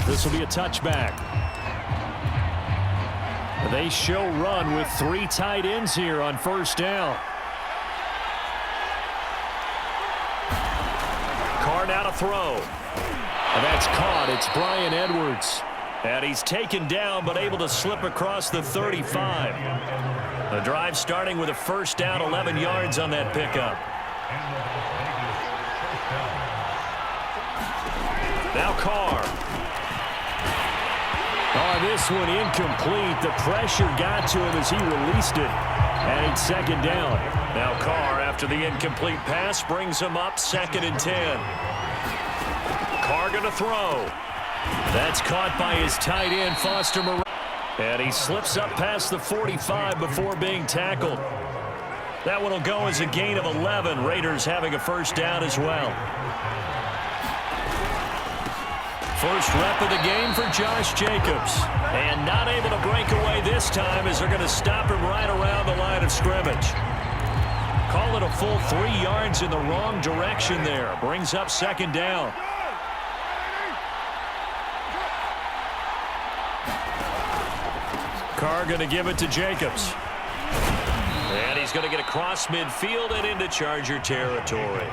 This will be a touchback. They show run with 3 tight ends here on first down. Carr now to throw. And that's caught. It's Bryan Edwards. And he's taken down but able to slip across the 35. The drive starting with a first down, 11 yards on that pickup. Now Carr. Oh, this one incomplete. The pressure got to him as he released it. And it's second down. Now Carr, after the incomplete pass, brings him up 2nd and 10. Carr going to throw. That's caught by his tight end, Foster Moreau. And he slips up past the 45 before being tackled. That one will go as a gain of 11. Raiders having a first down as well. First rep of the game for Josh Jacobs. And not able to break away this time as they're going to stop him right around the line of scrimmage. Call it a full 3 yards in the wrong direction there. Brings up second down. Carr going to give it to Jacobs. And he's going to get across midfield and into Charger territory.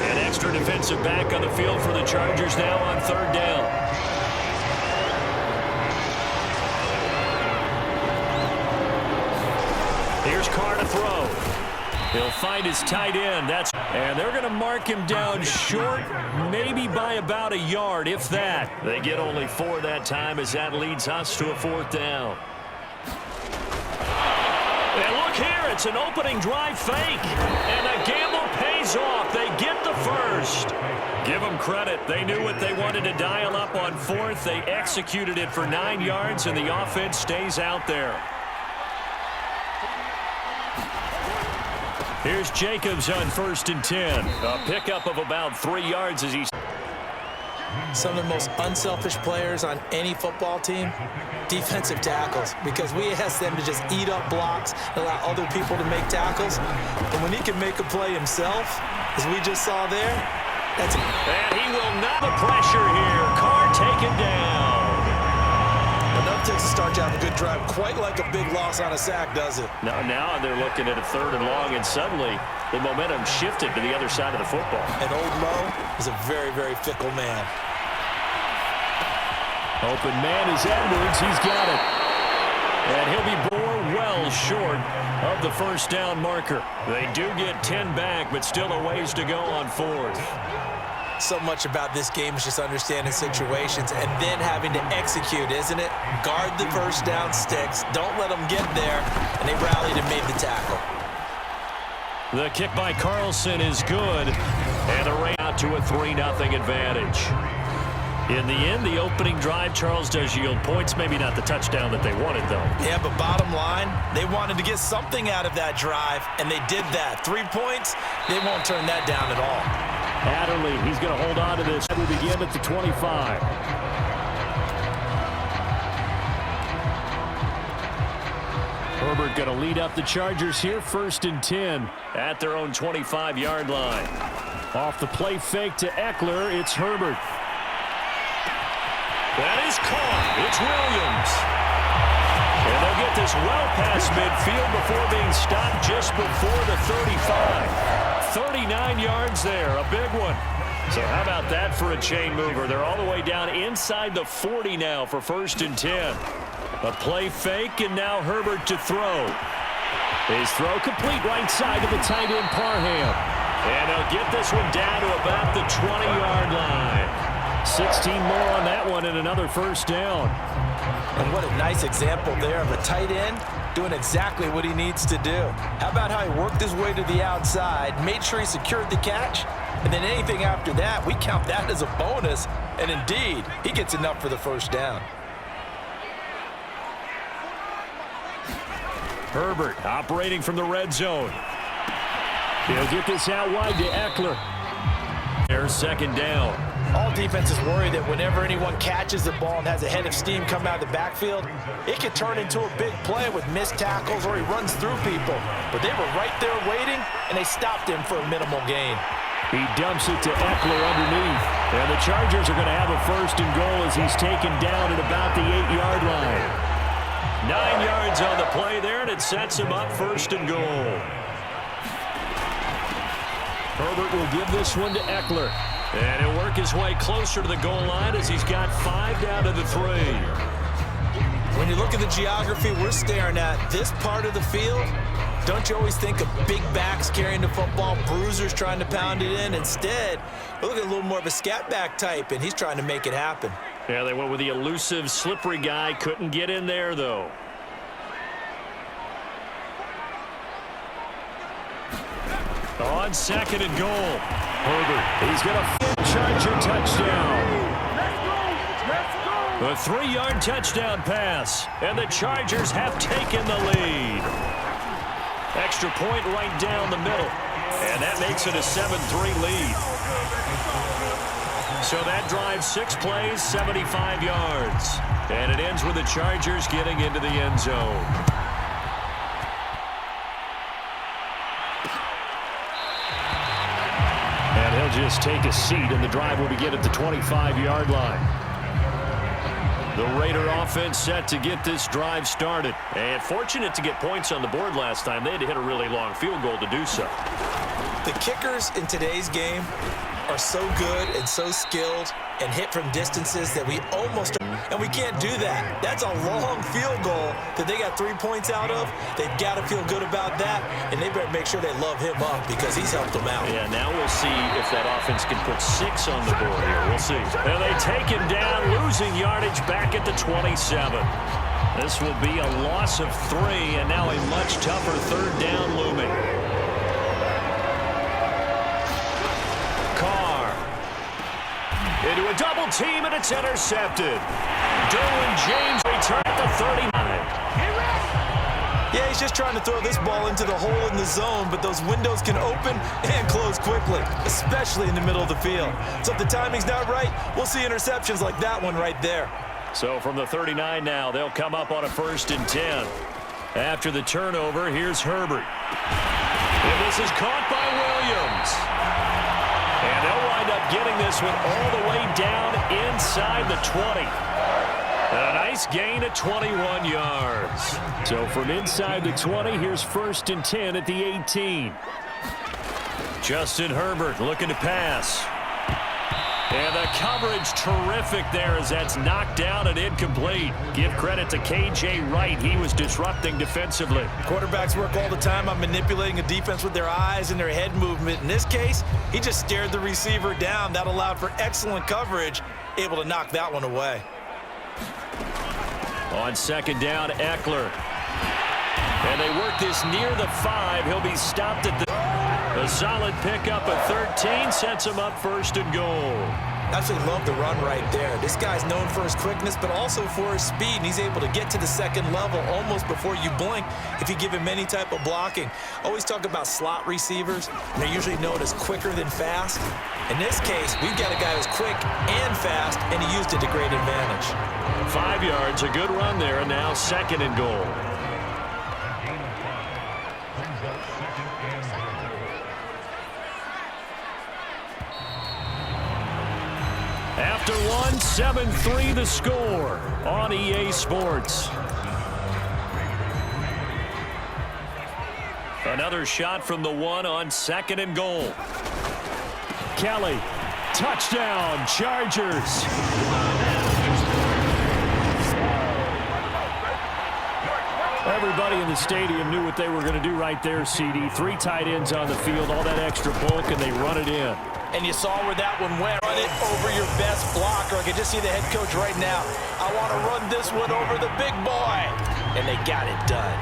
An extra defensive back on the field for the Chargers now on third down. Here's Carr to throw. He'll find his tight end. And they're going to mark him down short, maybe by about a yard, if that. They get only 4 that time as that leads us to a fourth down. And look here, it's an opening drive fake. And the gamble pays off. They get the first. Give them credit. They knew what they wanted to dial up on fourth. They executed it for 9 yards, and the offense stays out there. Here's Jacobs on 1st and 10. A pickup of about 3 yards as he's... Some of the most unselfish players on any football team, defensive tackles, because we ask them to just eat up blocks, allow other people to make tackles. And when he can make a play himself, as we just saw there, that's it. And he will not the pressure here. Carr taken down. Enough takes to start to have a good drive, quite like a big loss on a sack, does it? Now they're looking at a 3rd and long, and suddenly the momentum shifted to the other side of the football. And old Mo is a very, very fickle man. Open man is Edwards. He's got it. And he'll be borne well short of the first down marker. They do get 10 back, but still a ways to go on 4th. So much about this game is just understanding situations and then having to execute, isn't it? Guard the first down sticks. Don't let them get there. And they rallied and made the tackle. The kick by Carlson is good. And the rain out to a 3-0 advantage. In the end, the opening drive, Charles, does yield points. Maybe not the touchdown that they wanted, though. Yeah, but bottom line, they wanted to get something out of that drive, and they did that. 3 points, they won't turn that down at all. Adderley, he's going to hold on to this. We begin at the 25. Herbert going to lead up the Chargers here, 1st and 10 at their own 25-yard line. Off the play fake to Eckler, it's Herbert. That is caught. It's Williams. And they'll get this well past midfield before being stopped just before the 35. 39 yards there, a big one. So how about that for a chain mover? They're all the way down inside the 40 now for 1st and 10. A play fake, and now Herbert to throw. His throw complete right side to the tight end Parham. And they'll get this one down to about the 20-yard line. 16 more on that one and another first down. And what a nice example there of a tight end doing exactly what he needs to do. How about how he worked his way to the outside, made sure he secured the catch, and then anything after that, we count that as a bonus. And indeed, he gets enough for the first down. Herbert operating from the red zone. He'll get this out wide to Eckler. There's second down. All defenses worry that whenever anyone catches the ball and has a head of steam come out of the backfield, it could turn into a big play with missed tackles or he runs through people. But they were right there waiting, and they stopped him for a minimal gain. He dumps it to Eckler underneath. And the Chargers are going to have a first and goal as he's taken down at about the 8-yard line. 9 yards on the play there, and it sets him up first and goal. Herbert will give this one to Eckler. And he'll work his way closer to the goal line as he's got 5 down to the 3. When you look at the geography we're staring at, this part of the field, don't you always think of big backs carrying the football, bruisers trying to pound it in? Instead, we're looking at a little more of a scat back type, and he's trying to make it happen. Yeah, they went with the elusive, slippery guy. Couldn't get in there, though. On second and goal, Herbert. He's going to Charger touchdown. A 3-yard touchdown pass, and the Chargers have taken the lead. Extra point right down the middle, and that makes it a 7-3 lead. So that drives 6 plays, 75 yards. And it ends with the Chargers getting into the end zone. And he'll just take a seat, and the drive will begin at the 25-yard line. The Raider offense set to get this drive started. And fortunate to get points on the board last time. They had to hit a really long field goal to do so. The kickers in today's game are so good and so skilled and hit from distances that we almost – and we can't do that. That's a long field goal that they got 3 points out of. They've got to feel good about that, and they better make sure they love him up because he's helped them out. Yeah, now we'll see if that offense can put 6 on the board here. We'll see. And they take him down, losing yardage back at the 27. This will be a loss of 3, and now a much tougher third down looming. Into a double team, and it's intercepted. Derwin James return at the 39. Yeah, he's just trying to throw this ball into the hole in the zone, but those windows can open and close quickly, especially in the middle of the field. So if the timing's not right, we'll see interceptions like that one right there. So from the 39 now, they'll come up on a 1st and 10. After the turnover, here's Herbert. And this is caught by Williams. And they'll wind up getting this one all the way down inside the 20. And a nice gain at 21 yards. So from inside the 20, here's 1st and 10 at the 18. Justin Herbert looking to pass. And the coverage terrific there as that's knocked down and incomplete. Give credit to K.J. Wright. He was disrupting defensively. Quarterbacks work all the time on manipulating a defense with their eyes and their head movement. In this case, he just stared the receiver down. That allowed for excellent coverage, able to knock that one away. On second down, Eckler. And they work this near the 5. He'll be stopped at the... A solid pickup at 13 sets him up 1st and goal. Absolutely love the run right there. This guy's known for his quickness, but also for his speed, and he's able to get to the second level almost before you blink if you give him any type of blocking. Always talk about slot receivers, and they're usually known as quicker than fast. In this case, we've got a guy who's quick and fast, and he used it to great advantage. 5 yards, a good run there, and now 2nd and goal. After one, 7-3 the score on EA Sports. Another shot from the 1 on 2nd and goal. Kelly, touchdown, Chargers. Everybody in the stadium knew what they were going to do right there, CD. 3 tight ends on the field, all that extra bulk, and they run it in. And you saw where that one went. Run it over your best blocker. I can just see the head coach right now. I want to run this one over the big boy. And they got it done.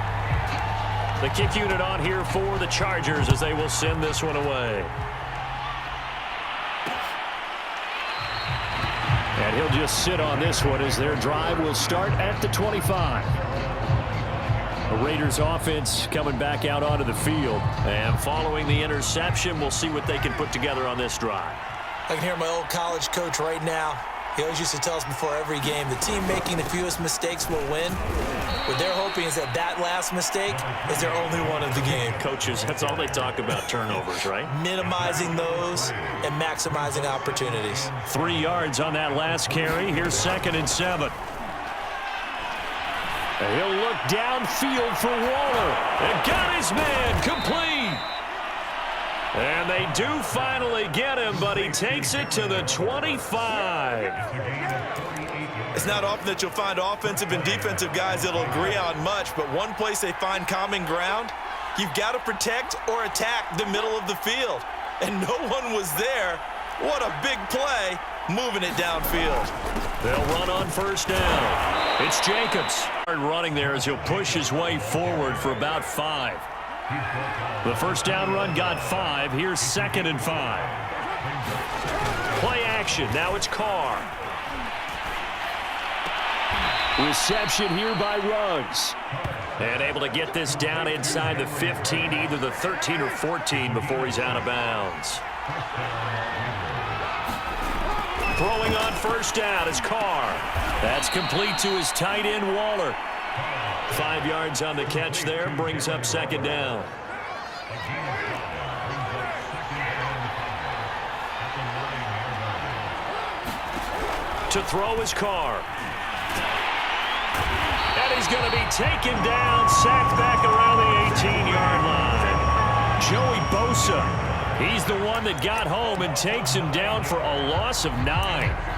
The kick unit on here for the Chargers as they will send this one away. And he'll just sit on this one as their drive will start at the 25. The Raiders offense coming back out onto the field. And following the interception, we'll see what they can put together on this drive. I can hear my old college coach right now. He always used to tell us before every game, the team making the fewest mistakes will win. What they're hoping is that that last mistake is their only one of the game. Coaches, that's all they talk about, turnovers, right? Minimizing those and maximizing opportunities. 3 yards on that last carry. Here's 2nd and 7. And he'll look downfield for Waller. And got his man complete. And they do finally get him, but he takes it to the 25. It's not often that you'll find offensive and defensive guys that'll agree on much, but one place they find common ground, you've got to protect or attack the middle of the field. And no one was there. What a big play, moving it downfield. They'll run on 1st down. It's Jacobs. Running there as he'll push his way forward for about 5. The 1st down run got 5. Here's 2nd and 5. Play action. Now it's Carr. Reception here by Ruggs. And able to get this down inside the 15, either the 13 or 14 before he's out of bounds. Throwing on 1st down is Carr. That's complete to his tight end, Waller. 5 yards on the catch there, brings up 2nd down. To throw is Carr. And he's going to be taken down, sacked back around the 18-yard line. Joey Bosa, he's the one that got home and takes him down for a loss of 9.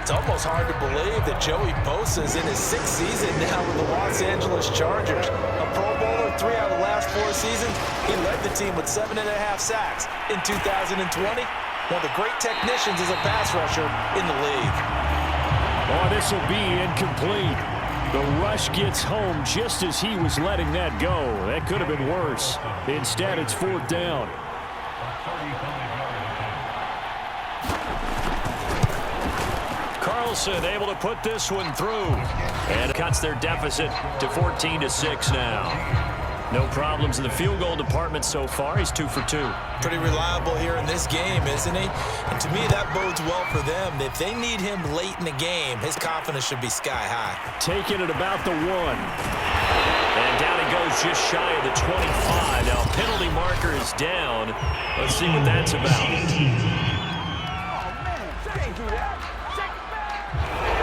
It's almost hard to believe that Joey Bosa is in his 6th season now with the Los Angeles Chargers. A Pro Bowler 3 out of the last 4 seasons. He led the team with 7.5 sacks in 2020. One of the great technicians as a pass rusher in the league. Oh, this will be incomplete. The rush gets home just as he was letting that go. That could have been worse. Instead, it's 4th down. Carlson able to put this one through. And it cuts their deficit to 14-6 now. No problems in the field goal department so far. He's 2 for 2. Pretty reliable here in this game, isn't he? And to me, that bodes well for them. If they need him late in the game, his confidence should be sky high. Taking it about the 1. And down he goes just shy of the 25. Now, penalty marker is down. Let's see what that's about.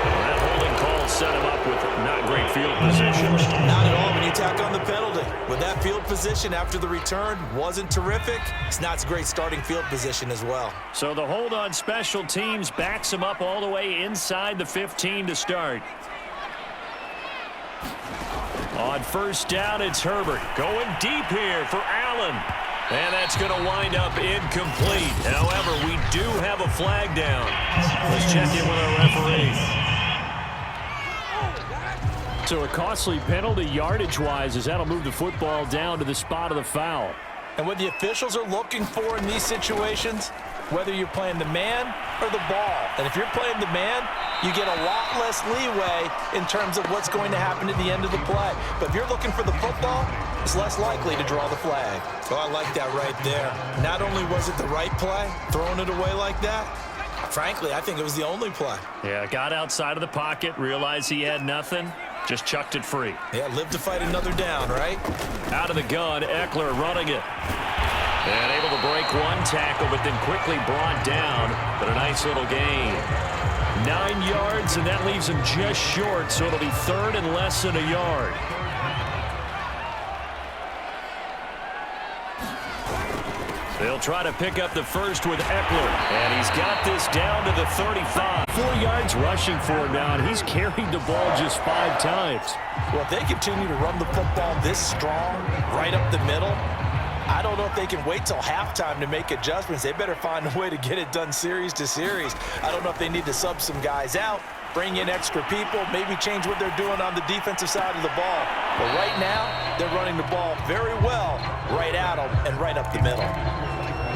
That holding call set him up with not great field position. Not at all when you tack on the penalty. With that field position after the return wasn't terrific, it's not a great starting field position as well. So the hold on special teams backs him up all the way inside the 15 to start. On 1st down, it's Herbert. Going deep here for Allen. And that's going to wind up incomplete. However, we do have a flag down. Let's check in with our referee. So a costly penalty yardage-wise as that'll move the football down to the spot of the foul. And what the officials are looking for in these situations, whether you're playing the man or the ball. And if you're playing the man, you get a lot less leeway in terms of what's going to happen at the end of the play. But if you're looking for the football, it's less likely to draw the flag. So I like that right there. Not only was it the right play, throwing it away like that, frankly, I think it was the only play. Yeah, got outside of the pocket, realized he had nothing, just chucked it free. Yeah, live to fight another down, right? Out of the gun, Eckler running it. And able to break one tackle, but then quickly brought down. But a nice little gain. 9 yards, and that leaves him just short, so it'll be 3rd and less than a yard. They'll try to pick up the first with Eckler, and he's got this down to the 35. 4 yards rushing for him now, and he's carried the ball just 5 times. Well, if they continue to run the football this strong, right up the middle, I don't know if they can wait till halftime to make adjustments. They better find a way to get it done series to series. I don't know if they need to sub some guys out, bring in extra people, maybe change what they're doing on the defensive side of the ball. But right now, they're running the ball very well right at them and right up the middle.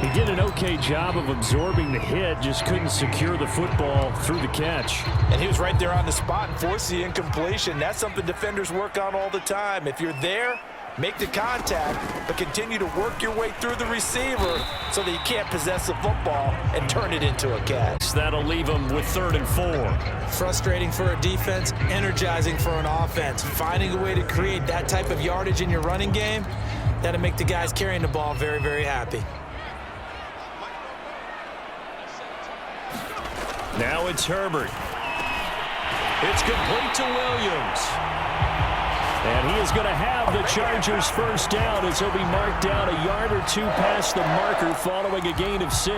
He did an okay job of absorbing the hit, just couldn't secure the football through the catch. And he was right there on the spot and forced the incompletion. That's something defenders work on all the time. If you're there, Make the contact, but continue to work your way through the receiver so that you can't possess the football and turn it into a catch. That'll leave them with 3rd and 4. Frustrating for a defense, energizing for an offense. Finding a way to create that type of yardage in your running game, that'll make the guys carrying the ball very, very happy. Now it's Herbert. It's complete to Williams. And he is going to have the Chargers first down as he'll be marked down a yard or 2 past the marker following a gain of 6.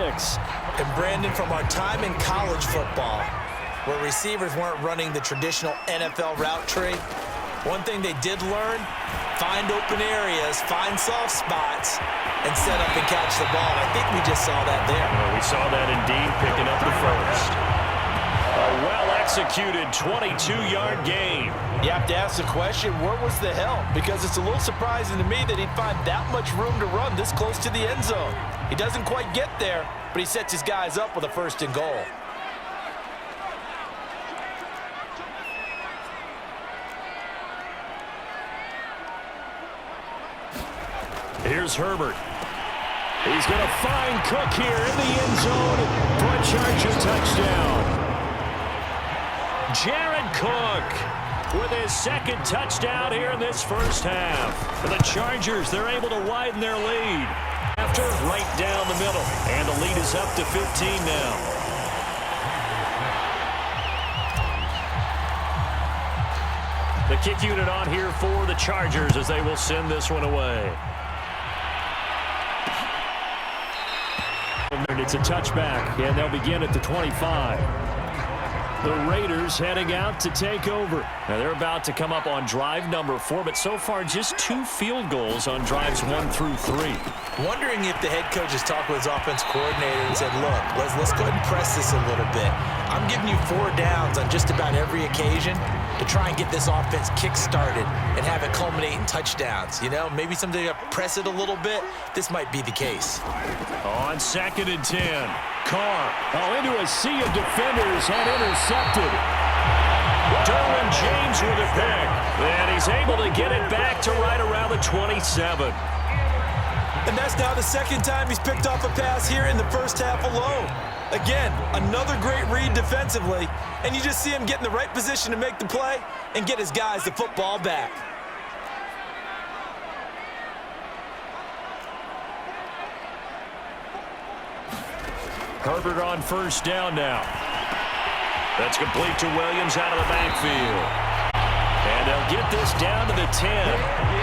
And Brandon, from our time in college football, where receivers weren't running the traditional NFL route tree, one thing they did learn, find open areas, find soft spots, and set up and catch the ball. I think we just saw that there. Well, we saw that indeed, picking up the first. A well-executed 22-yard gain. You have to ask the question, where was the help? Because it's a little surprising to me that he'd find that much room to run this close to the end zone. He doesn't quite get there, but he sets his guys up with a 1st and goal. Here's Herbert. He's going to find Cook here in the end zone for a Charger touchdown. Jared Cook with his 2nd touchdown here in this first half. For the Chargers, they're able to widen their lead. After right down the middle. And the lead is up to 15 now. The kick unit on here for the Chargers as they will send this one away. It's a touchback, and they'll begin at the 25. The Raiders heading out to take over. Now they're about to come up on drive number 4, but so far just 2 field goals on drives 1 through 3. Wondering if the head coach has talked with his offense coordinator and said, look, let's go ahead and press this a little bit. I'm giving you 4 downs on just about every occasion to try and get this offense kick-started and have it culminate in touchdowns. You know, maybe someday you press it a little bit. This might be the case. On 2nd and 10, Carr into a sea of defenders and intercepted. Derwin James with a pick. And he's able to get it back to right around the 27. And that's now the 2nd time he's picked off a pass here in the first half alone. Again, another great read defensively, and you just see him get in the right position to make the play and get his guys the football back. Herbert on first down now. That's complete to Williams out of the backfield. And they'll get this down to the 10.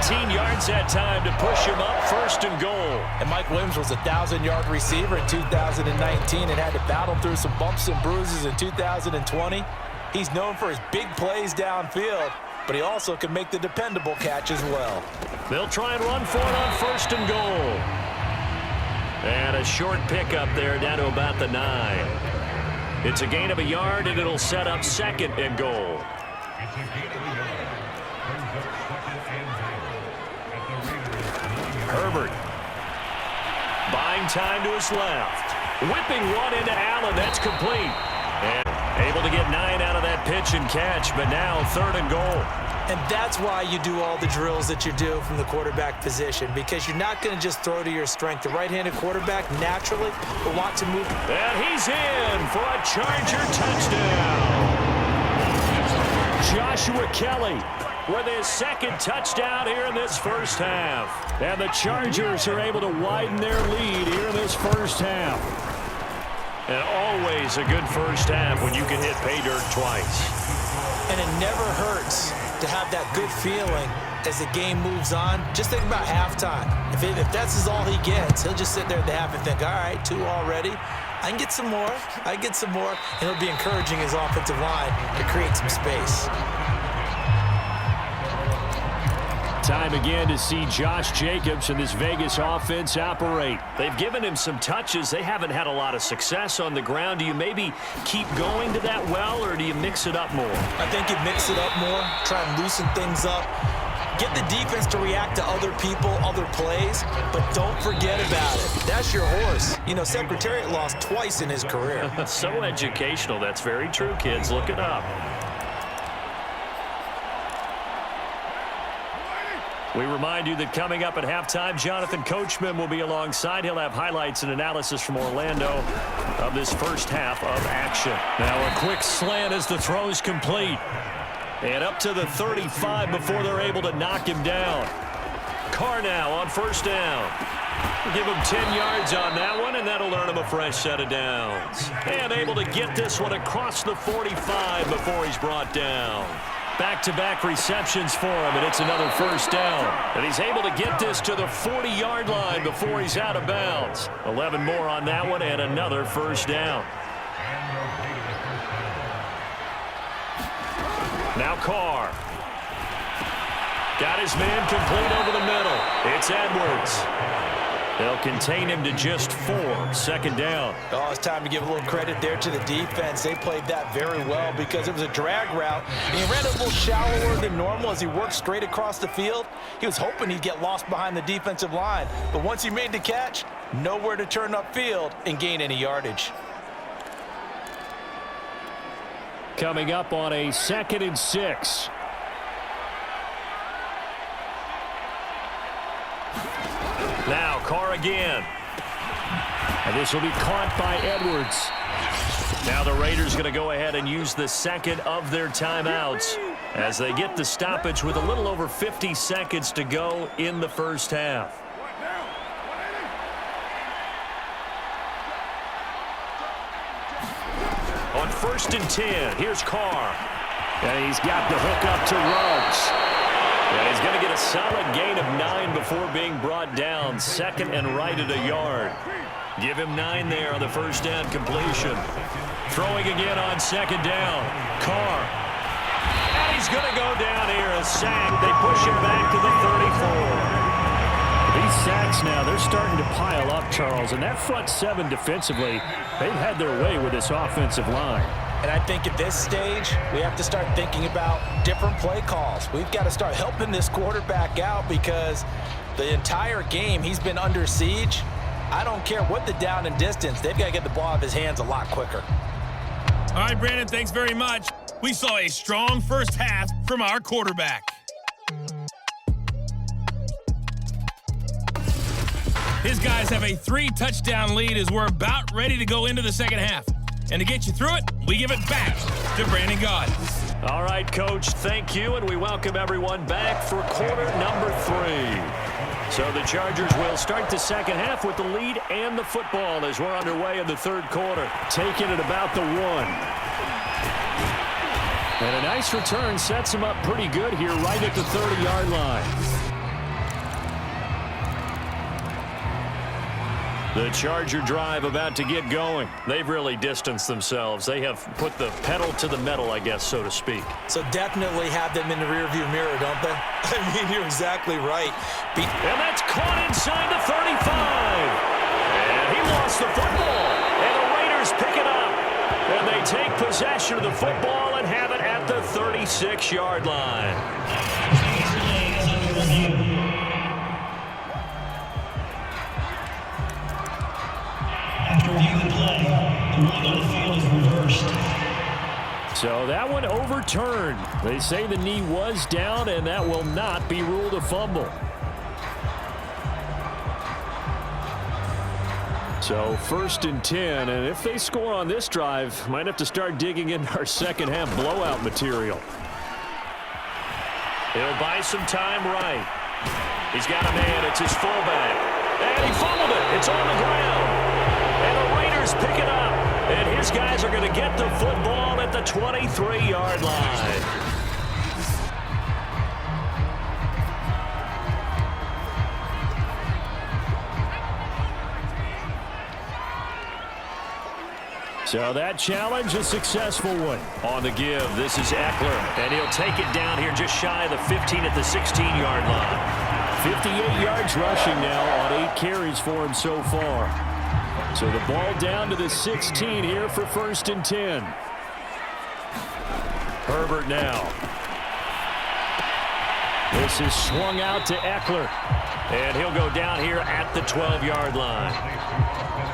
18 yards that time to push him up 1st and goal. And Mike Williams was a 1,000-yard receiver in 2019 and had to battle through some bumps and bruises in 2020. He's known for his big plays downfield, but he also can make the dependable catch as well. They'll try and run for it on 1st and goal. And a short pickup there down to about the 9. It's a gain of a yard, and it'll set up 2nd and goal. Herbert buying time to his left. Whipping one into Allen. That's complete. And able to get 9 out of that pitch and catch, but now 3rd and goal. And that's why you do all the drills that you do from the quarterback position, because you're not going to just throw to your strength. The right-handed quarterback naturally will want to move. And he's in for a Charger touchdown. Joshua Kelly with his 2nd touchdown here in this first half. And the Chargers are able to widen their lead here in this first half. And always a good first half when you can hit pay dirt twice. And it never hurts to have that good feeling as the game moves on. Just think about halftime. If that's all he gets, he'll just sit there at the half and think, all right, 2 already. I can get some more. I get some more. And he'll be encouraging his offensive line to create some space. Time again to see Josh Jacobs and this Vegas offense operate. They've given him some touches. They haven't had a lot of success on the ground. Do you maybe keep going to that well, or do you mix it up more? I think you mix it up more, try and loosen things up. Get the defense to react to other people, other plays, but don't forget about it. That's your horse. You know, Secretariat lost twice in his career. So educational. That's very true, kids. Look it up. We remind you that coming up at halftime, Jonathan Coachman will be alongside. He'll have highlights and analysis from Orlando of this first half of action. Now a quick slant as the throw's complete. And up to the 35 before they're able to knock him down. Carr now on first down. Give him 10 yards on that one, and that'll earn him a fresh set of downs. And able to get this one across the 45 before he's brought down. Back-to-back receptions for him, and it's another first down. And he's able to get this to the 40-yard line before he's out of bounds. 11 more on that one, and another first down. Now Carr. Got his man complete over the middle. It's Edwards. They'll contain him to just 4. Second down. Oh, it's time to give a little credit there to the defense. They played that very well because it was a drag route. And he ran a little shallower than normal as he worked straight across the field. He was hoping he'd get lost behind the defensive line. But once he made the catch, nowhere to turn upfield and gain any yardage. Coming up on a 2nd and 6. Now Carr again. And this will be caught by Edwards. Now the Raiders going to go ahead and use the second of their timeouts as they get the stoppage with a little over 50 seconds to go in the first half. On 1st and 10, here's Carr. And he's got the hook up to Ruggs. And he's going to get a solid gain of 9 before being brought down. 2nd and right at a yard. Give him 9 there on the first down completion. Throwing again on 2nd down. Carr. And he's going to go down here. A sack. They push him back to the 34. These sacks now, they're starting to pile up, Charles. And that front 7 defensively, they've had their way with this offensive line. And I think at this stage, we have to start thinking about different play calls. We've got to start helping this quarterback out because the entire game he's been under siege. I don't care what the down and distance. They've got to get the ball out of his hands a lot quicker. All right, Brandon, thanks very much. We saw a strong first half from our quarterback. His guys have a 3-touchdown lead as we're about ready to go into the second half. And to get you through it, we give it back to Brandon Gaud. All right, Coach, thank you, and we welcome everyone back for quarter number 3. So the Chargers will start the second half with the lead and the football as we're underway in the third quarter. Taking it about the 1. And a nice return sets him up pretty good here right at the 30-yard line. The Charger drive about to get going. They've really distanced themselves. They have put the pedal to the metal, I guess, so to speak. So definitely have them in the rearview mirror, don't they? I mean, you're exactly right. And that's caught inside the 35. And he lost the football. And the Raiders pick it up. And they take possession of the football and have it at the 36-yard line. So that one overturned. They say the knee was down, and that will not be ruled a fumble. So 1st and 10, and if they score on this drive, might have to start digging in our second half blowout material. He'll buy some time right. He's got a man. It's his fullback. And he fumbled it. It's on the ground. And the Raiders pick it up. And his guys are going to get the football at the 23-yard line. So that challenge, a successful one. On the give, this is Eckler. And he'll take it down here just shy of the 15 at the 16-yard line. 58 yards rushing now on 8 carries for him so far. So the ball down to the 16 here for 1st and 10. Herbert now. This is swung out to Eckler. And he'll go down here at the 12-yard line.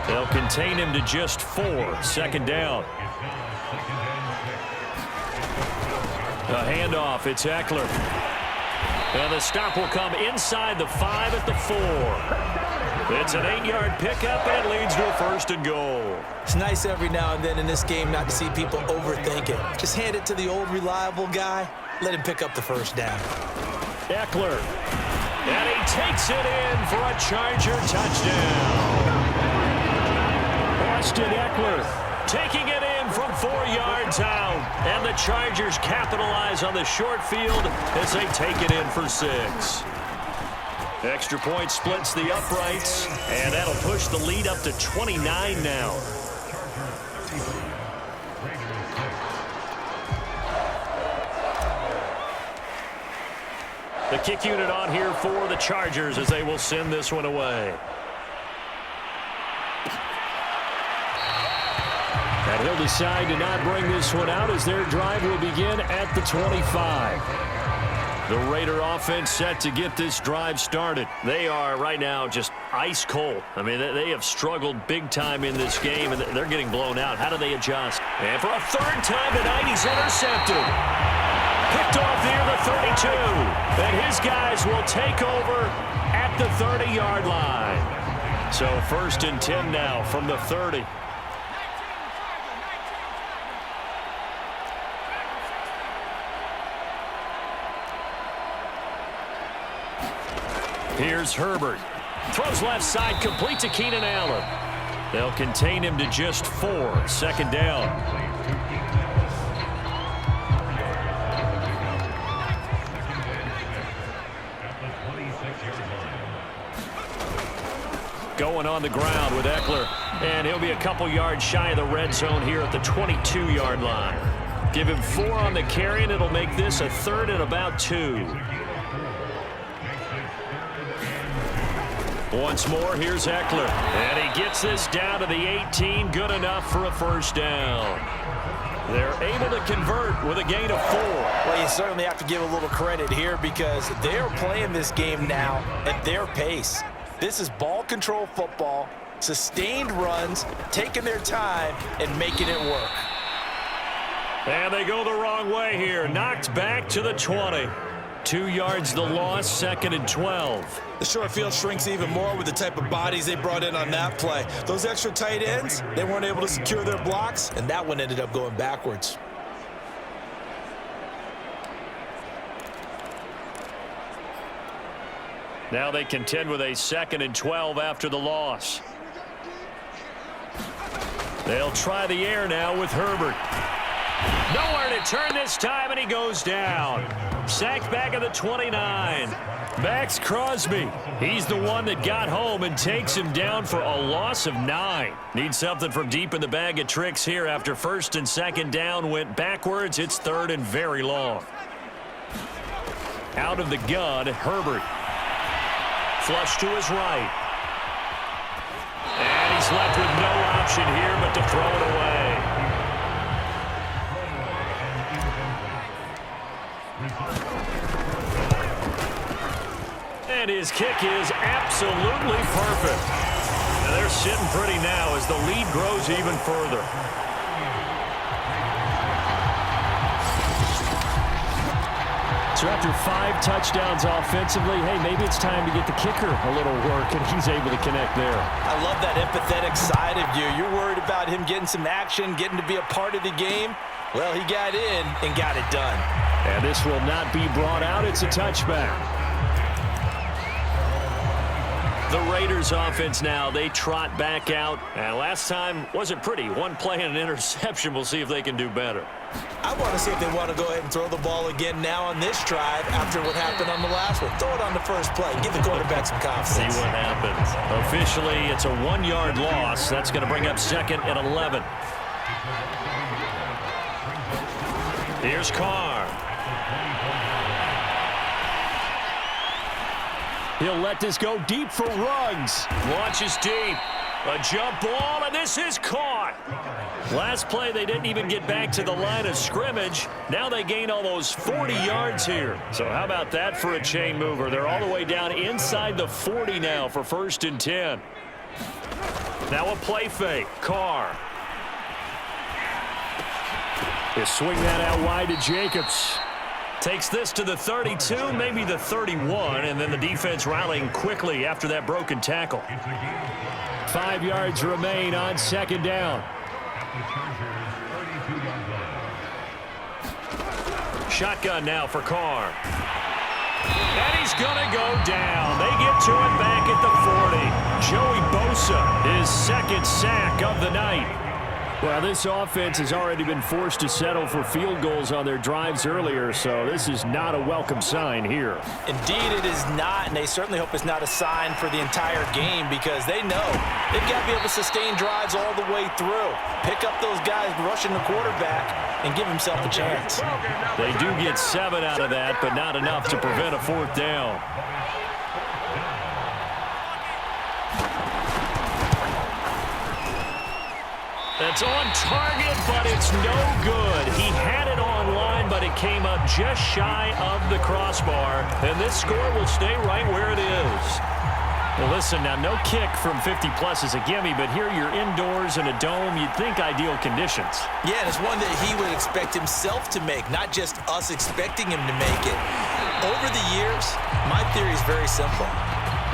They'll contain him to just 4. 2nd down. A handoff. It's Eckler. And the stop will come inside the 5 at the 4. It's an 8-yard pickup, and it leads to a 1st and goal. It's nice every now and then in this game not to see people overthink it. Just hand it to the old reliable guy. Let him pick up the 1st down. Eckler. And he takes it in for a Charger touchdown. Austin Eckler taking it in from 4 yards out. And the Chargers capitalize on the short field as they take it in for 6. Extra point splits the uprights, and that'll push the lead up to 29 now. The kick unit on here for the Chargers as they will send this one away. And he'll decide to not bring this one out as their drive will begin at the 25. The Raider offense set to get this drive started. They are right now just ice cold. I mean, they have struggled big time in this game, and they're getting blown out. How do they adjust? And for a 3rd time tonight, he's intercepted. Picked off near the 32. And his guys will take over at the 30-yard line. So 1st and 10 now from the 30. Here's Herbert. Throws left side, complete to Keenan Allen. They'll contain him to just 4. 2nd down. Going on the ground with Eckler. And he'll be a couple yards shy of the red zone here at the 22-yard line. Give him 4 on the carry, and it'll make this a 3rd and about 2. Once more, here's Eckler. And he gets this down to the 18. Good enough for a 1st down. They're able to convert with a gain of 4. Well, you certainly have to give a little credit here because they're playing this game now at their pace. This is ball control football, sustained runs, taking their time, and making it work. And they go the wrong way here. Knocked back to the 20. 2 yards the loss, 2nd and 12. The short field shrinks even more with the type of bodies they brought in on that play. Those extra tight ends, they weren't able to secure their blocks, and that one ended up going backwards. Now they contend with a 2nd and 12 after the loss. They'll try the air now with Herbert. Nowhere to turn this time, and he goes down. Sacked back at the 29. Max Crosby. He's the one that got home and takes him down for a loss of 9. Needs something from deep in the bag of tricks here after 1st and 2nd down went backwards. It's 3rd and very long. Out of the gun, Herbert. Flush to his right. And he's left with no option here but to throw it away. And his kick is absolutely perfect. And they're sitting pretty now as the lead grows even further. So after 5 touchdowns offensively, hey, maybe it's time to get the kicker a little work, and he's able to connect there. I love that empathetic side of you. You're worried about him getting some action, getting to be a part of the game. Well, he got in and got it done. And this will not be brought out. It's a touchback. The Raiders offense now, they trot back out. And last time wasn't pretty. 1 play and an interception. We'll see if they can do better. I want to see if they want to go ahead and throw the ball again now on this drive after what happened on the last one. Throw it on the first play. Give the quarterback some confidence. See what happens. Officially, it's a 1-yard loss. That's going to bring up 2nd and 11. Here's Carr. He'll let this go deep for Ruggs. Launches deep. A jump ball, and this is caught. Last play, they didn't even get back to the line of scrimmage. Now they gain almost 40 yards here. So how about that for a chain mover? They're all the way down inside the 40 now for 1st and 10. Now a play fake. Carr. He'll swing that out wide to Jacobs. Takes this to the 32, maybe the 31, and then the defense rallying quickly after that broken tackle. 5 yards remain on second down. Shotgun now for Carr. And he's going to go down. They get to it back at the 40. Joey Bosa, his second sack of the night. Well, this offense has already been forced to settle for field goals on their drives earlier, so this is not a welcome sign here. Indeed, it is not, and they certainly hope it's not a sign for the entire game because they know they've got to be able to sustain drives all the way through. Pick up those guys rushing the quarterback and give himself a chance. They do get 7 out of that, but not enough to prevent a fourth down. That's on target, but it's no good. He had it online, but it came up just shy of the crossbar. And this score will stay right where it is. Well, listen, now no kick from 50-plus is a gimme, but here you're indoors in a dome. You'd think ideal conditions. Yeah, and it's one that he would expect himself to make, not just us expecting him to make it. Over the years, my theory is very simple.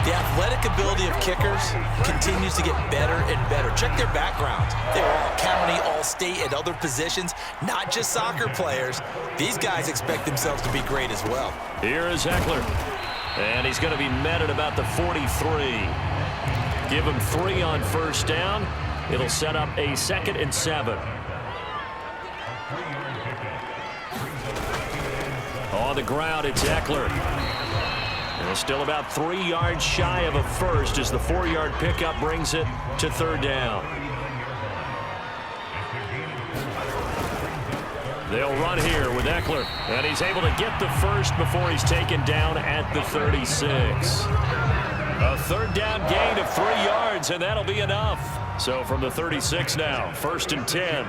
The athletic ability of kickers continues to get better and better. Check their backgrounds. They were all county, all state, at other positions, not just soccer players. These guys expect themselves to be great as well. Here is Eckler. And he's going to be met at about the 43. Give him 3 on first down. It'll set up a 2nd and 7. On the ground, it's Eckler. And still about 3 yards shy of a first as the 4-yard pickup brings it to 3rd down. They'll run here with Eckler, and he's able to get the first before he's taken down at the 36. A 3rd down gain of 3 yards, and that'll be enough. So from the 36 now, 1st and 10.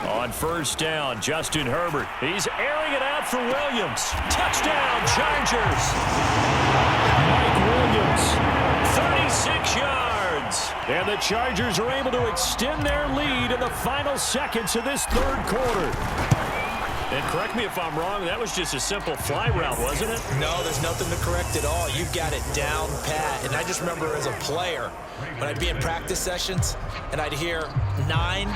On first down, Justin Herbert. He's airing it out for Williams. Touchdown, Chargers. Mike Williams, 36 yards. And the Chargers are able to extend their lead in the final seconds of this 3rd quarter. And correct me if I'm wrong, that was just a simple fly route, wasn't it? No, there's nothing to correct at all. You've got it down pat. And I just remember as a player, when I'd be in practice sessions and I'd hear 9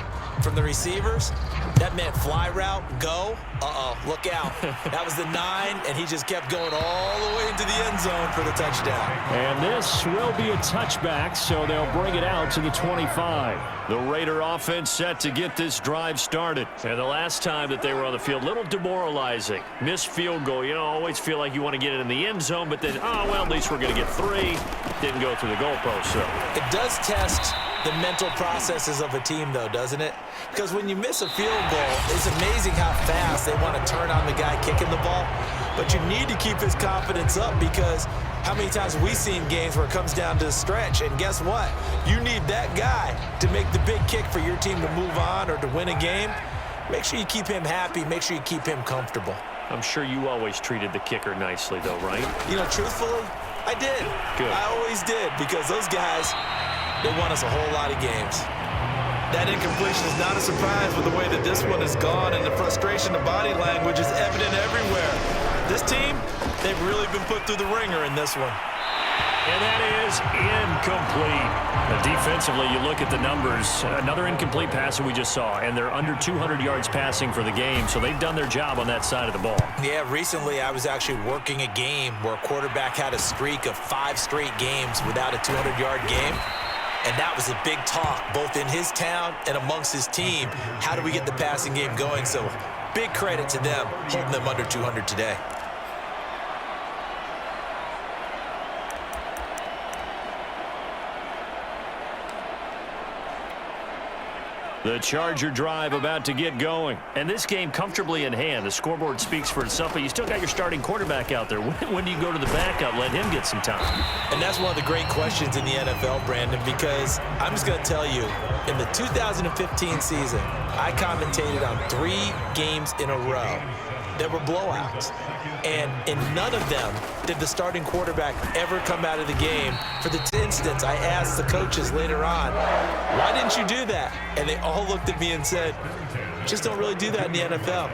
from the receivers, that meant fly route, go, look out. That was the 9, and he just kept going all the way into the end zone for the touchdown. And this will be a touchback, so they'll bring it out to the 25. The Raider offense set to get this drive started. And the last time that they were on the field, a little demoralizing. Missed field goal. You know, always feel like you want to get it in the end zone, but then, well, at least we're going to get 3. Didn't go through the goalpost, so. It does test the mental processes of a team, though, doesn't it? Because when you miss a field goal, it's amazing how fast they want to turn on the guy kicking the ball. But you need to keep his confidence up because how many times have we seen games where it comes down to the stretch? And guess what? You need that guy to make the big kick for your team to move on or to win a game. Make sure you keep him happy. Make sure you keep him comfortable. I'm sure you always treated the kicker nicely, though, right? You know, truthfully, I did. Good. I always did because those guys, they won us a whole lot of games. That incompletion is not a surprise with the way that this one has gone, and the frustration, the body language is evident everywhere. This team, they've really been put through the ringer in this one. And that is incomplete. Defensively, you look at the numbers. Another incomplete pass that we just saw, and they're under 200 yards passing for the game, so they've done their job on that side of the ball. Yeah, recently I was actually working a game where a quarterback had a streak of 5 straight games without a 200-yard game. And that was a big talk, both in his town and amongst his team. How do we get the passing game going? So big credit to them, holding them under 200 today. The Charger drive about to get going. And this game comfortably in hand. The scoreboard speaks for itself, but you still got your starting quarterback out there. When do you go to the backup? Let him get some time. And that's one of the great questions in the NFL, Brandon, because I'm just going to tell you, in the 2015 season, I commentated on 3 games in a row that were blowouts. And in none of them did the starting quarterback ever come out of the game. For the instance, I asked the coaches later on, why didn't you do that? And they all looked at me and said, Just don't really do that in the NFL.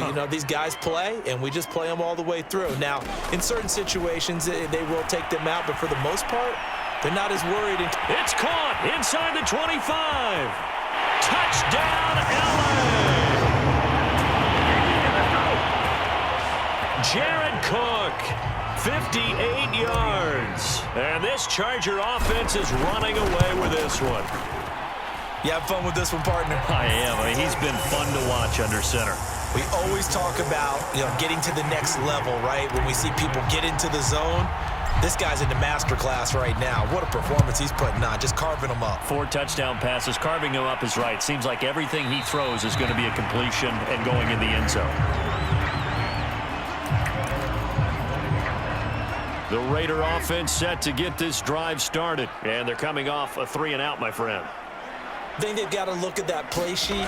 You know, these guys play, and we just play them all the way through. Now, in certain situations, they will take them out, but for the most part, they're not as worried. It's caught inside the 25. Touchdown, LA! Jared Cook, 58 yards. And this Charger offense is running away with this one. You have fun with this one, partner? I am. I mean, he's been fun to watch under center. We always talk about, getting to the next level, right? When we see people get into the zone, this guy's in the master class right now. What a performance he's putting on, just carving them up. 4 touchdown passes. Carving him up is right. Seems like everything he throws is going to be a completion and going in the end zone. The Raider offense set to get this drive started. And they're coming off a 3-and-out, my friend. I think they've got to look at that play sheet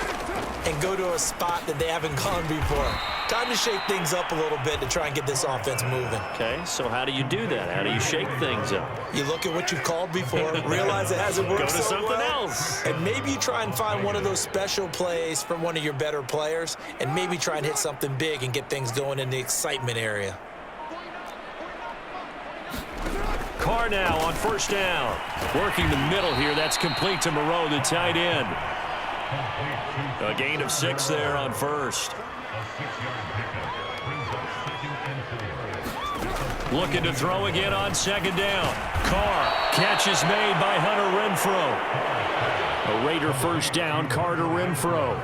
and go to a spot that they haven't gone before. Time to shake things up a little bit to try and get this offense moving. Okay, so how do you do that? How do you shake things up? You look at what you've called before, realize it hasn't worked Go to so something well, else. and maybe you try and find one of those special plays from one of your better players, and maybe try and hit something big and get things going in the excitement area. Carr now on first down. Working the middle here. That's complete to Moreau, the tight end. A gain of 6 there on first. Looking to throw again on second down. Carr. Catch is made by Hunter Renfrow. A Raider first down. Carr to Renfrow.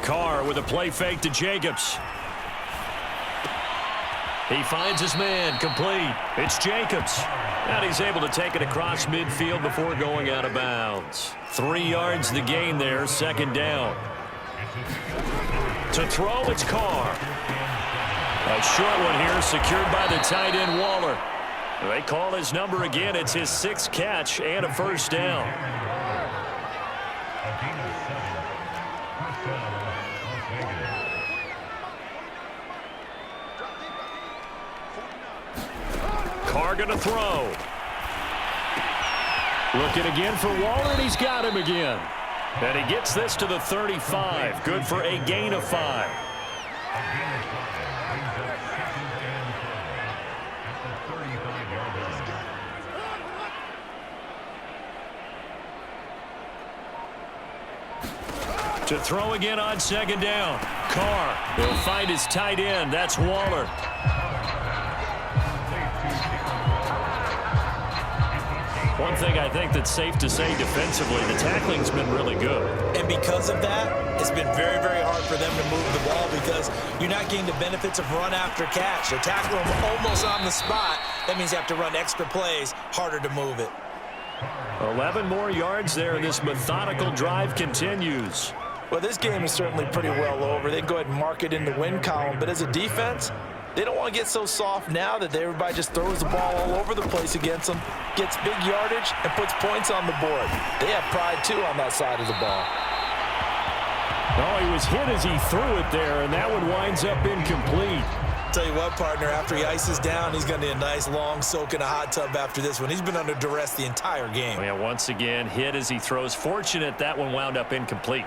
Carr with a play fake to Jacobs. He finds his man, complete. It's Jacobs. And he's able to take it across midfield before going out of bounds. 3 yards the gain there, second down. To throw, it's Carr. A short one here, secured by the tight end Waller. They call his number again. It's his 6th catch and a first down. Carr going to throw. Looking again for Waller, and he's got him again. And he gets this to the 35. Good for a gain of 5. To throw again on second down. Carr will find his tight end. That's Waller. One thing I think that's safe to say defensively, the tackling's been really good. And because of that, it's been very, very hard for them to move the ball because you're not getting the benefits of run after catch. They tackle them almost on the spot. That means you have to run extra plays, harder to move it. 11 more yards there. This methodical drive continues. Well, this game is certainly pretty well over. They can go ahead and mark it in the win column. But as a defense, they don't want to get so soft now that everybody just throws the ball all over the place against them, gets big yardage, and puts points on the board. They have pride, too, on that side of the ball. Oh, he was hit as he threw it there, and that one winds up incomplete. Tell you what, partner, after he ices down, he's going to need a nice long soak in a hot tub after this one. He's been under duress the entire game. Yeah, once again, hit as he throws. Fortunate that one wound up incomplete.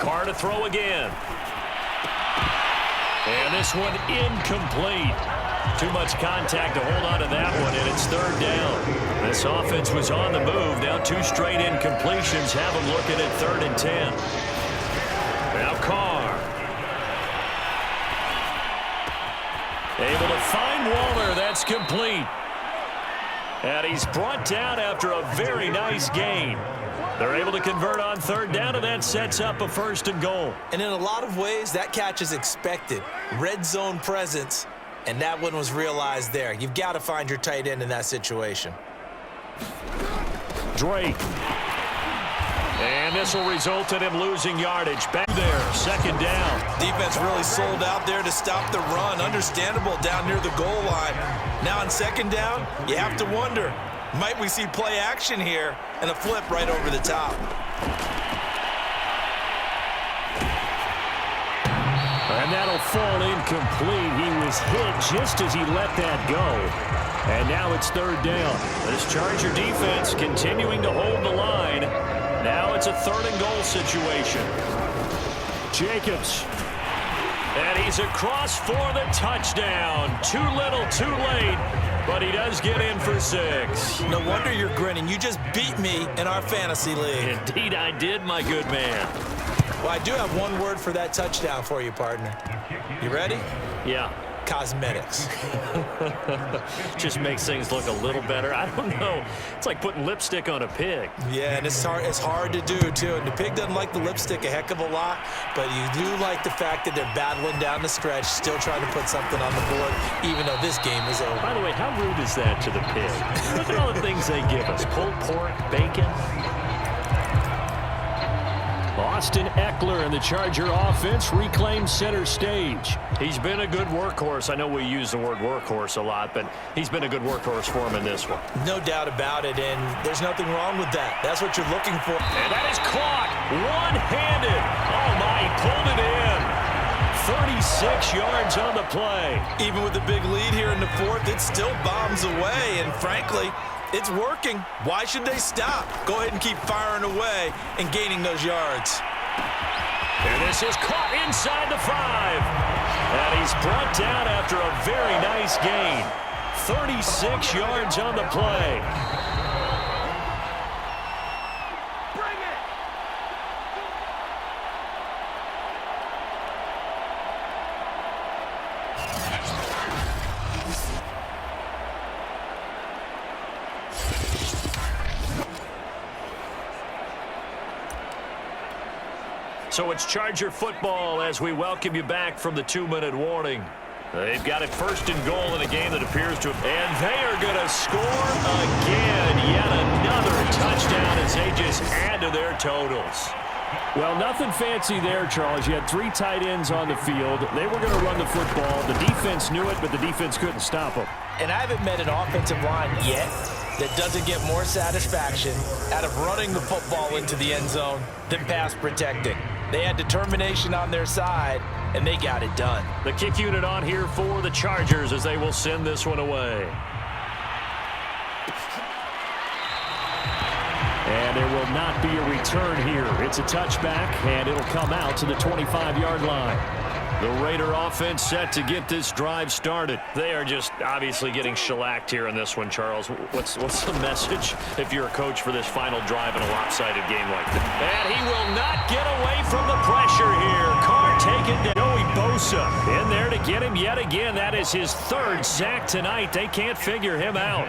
Carr to throw again. And this one incomplete. Too much contact to hold on to that one, and it's third down. This offense was on the move. Now 2 straight incompletions have them looking at 3rd and 10. Now Carr. Able to find Waller. That's complete. And he's brought down after a very nice gain. They're able to convert on 3rd down, and that sets up a 1st and goal. And in a lot of ways, that catch is expected. Red zone presence, and that one was realized there. You've got to find your tight end in that situation. Drake. And this will result in him losing yardage. Back there, 2nd down. Defense really sold out there to stop the run. Understandable down near the goal line. Now on 2nd down, you have to wonder, Might we see play action here and a flip right over the top? And that'll fall incomplete. He was hit just as he let that go. And now it's third down. This Charger defense continuing to hold the line. Now it's a 3rd and goal situation. Jacobs. And he's across for the touchdown. Too little, too late. But he does get in for 6. No wonder you're grinning. You just beat me in our fantasy league. Indeed I did, my good man. Well, I do have one word for that touchdown for you, partner. You ready? Yeah. Cosmetics. Just makes things look a little better. I don't know. It's like putting lipstick on a pig. Yeah, and it's hard to do, too. And the pig doesn't like the lipstick a heck of a lot, but you do like the fact that they're battling down the stretch, still trying to put something on the board, even though this game is over. By the way, how rude is that to the pig? Look at all the things they give us. Pulled pork, bacon. Austin Eckler and the Charger offense reclaims center stage. He's been a good workhorse. I know we use the word workhorse a lot, but he's been a good workhorse for him in this one. No doubt about it, and there's nothing wrong with that. That's what you're looking for. And that is caught one-handed. Oh, my, he pulled it in. 36 yards on the play. Even with the big lead here in the 4th, it still bombs away, and frankly, it's working. Why should they stop? Go ahead and keep firing away and gaining those yards. And this is caught inside the 5. And he's brought down after a very nice gain. 36 yards on the play. So it's Charger football as we welcome you back from the 2-minute warning. They've got it 1st and goal in a game that appears to have... And they are going to score again. Yet another touchdown as they just add to their totals. Well, nothing fancy there, Charles. You had 3 tight ends on the field. They were going to run the football. The defense knew it, but the defense couldn't stop them. And I haven't met an offensive line yet that doesn't get more satisfaction out of running the football into the end zone than pass protecting. They had determination on their side, and they got it done. The kick unit on here for the Chargers as they will send this one away. And there will not be a return here. It's a touchback, and it'll come out to the 25-yard line. The Raider offense set to get this drive started. They are just obviously getting shellacked here in this one, Charles. What's the message if you're a coach for this final drive in a lopsided game like that? And he will not get away from the pressure here. Carr taken down. Joey Bosa in there to get him yet again. That is his 3rd sack tonight. They can't figure him out.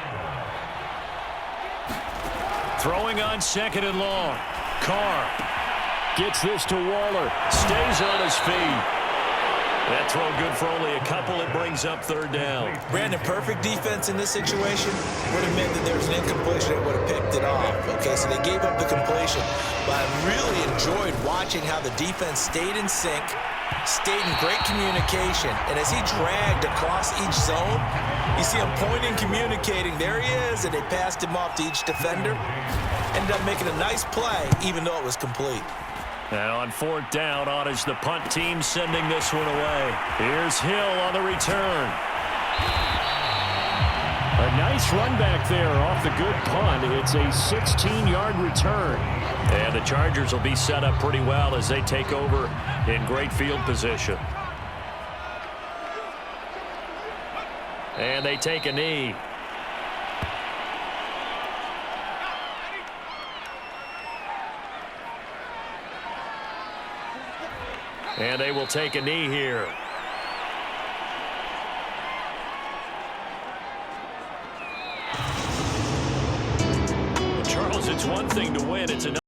Throwing on 2nd and long. Carr gets this to Waller. Stays on his feet. That throw good for only a couple. It brings up 3rd down. Brandon, perfect defense in this situation would have meant that there was an incompletion that would have picked it off. Okay, so they gave up the completion. But I really enjoyed watching how the defense stayed in sync, stayed in great communication. And as he dragged across each zone, you see him pointing, communicating. There he is, and they passed him off to each defender. Ended up making a nice play, even though it was complete. Now on 4th down, on is the punt team sending this one away. Here's Hill on the return. A nice run back there off the good punt. It's a 16-yard return. And the Chargers will be set up pretty well as they take over in great field position. And they take a knee. And they will take a knee here. Charles, it's one thing to win. It's another.